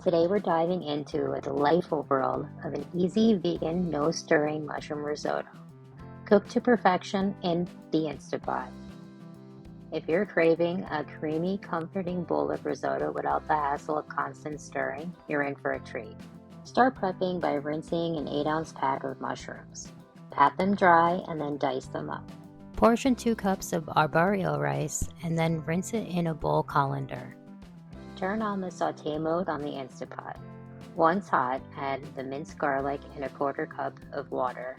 Today we're diving into a delightful world of an easy vegan, no stirring mushroom risotto, cooked to perfection in the Instapot. If you're craving a creamy, comforting bowl of risotto without the hassle of constant stirring, you're in for a treat. Start prepping by rinsing an 8-ounce pack of mushrooms. Pat them dry and then dice them up. Portion 2 cups of arborio rice and then rinse it in a bowl colander. Turn on the saute mode on the Instapot. Once hot, add the minced garlic and a 1/4 cup of water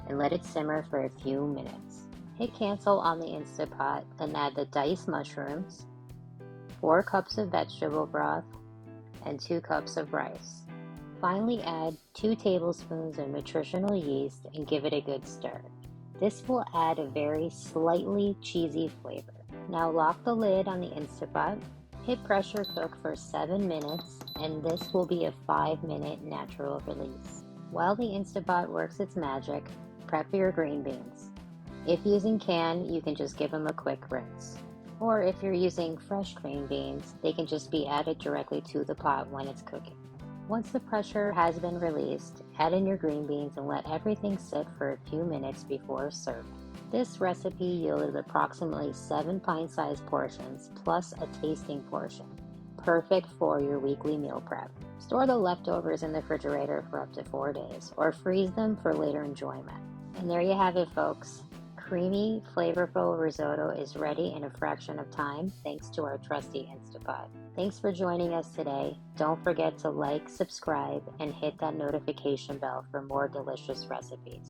and let it simmer for a few minutes. Hit cancel on the Instapot, then add the diced mushrooms, 4 cups of vegetable broth, and 2 cups of rice. Finally add 2 tablespoons of nutritional yeast and give it a good stir. This will add a very slightly cheesy flavor. Now lock the lid on the Instapot. Hit pressure cook for 7 minutes, and this will be a 5-minute natural release. While the Instapot works its magic, prep your green beans. If using canned, you can just give them a quick rinse. Or if you're using fresh green beans, they can just be added directly to the pot when it's cooking. Once the pressure has been released, add in your green beans and let everything sit for a few minutes before serving. This recipe yielded approximately 7 pint-sized portions plus a tasting portion, perfect for your weekly meal prep. Store the leftovers in the refrigerator for up to 4 days or freeze them for later enjoyment. And there you have it, folks. Creamy, flavorful risotto is ready in a fraction of time thanks to our trusty Instapot. Thanks for joining us today. Don't forget to like, subscribe, and hit that notification bell for more delicious recipes.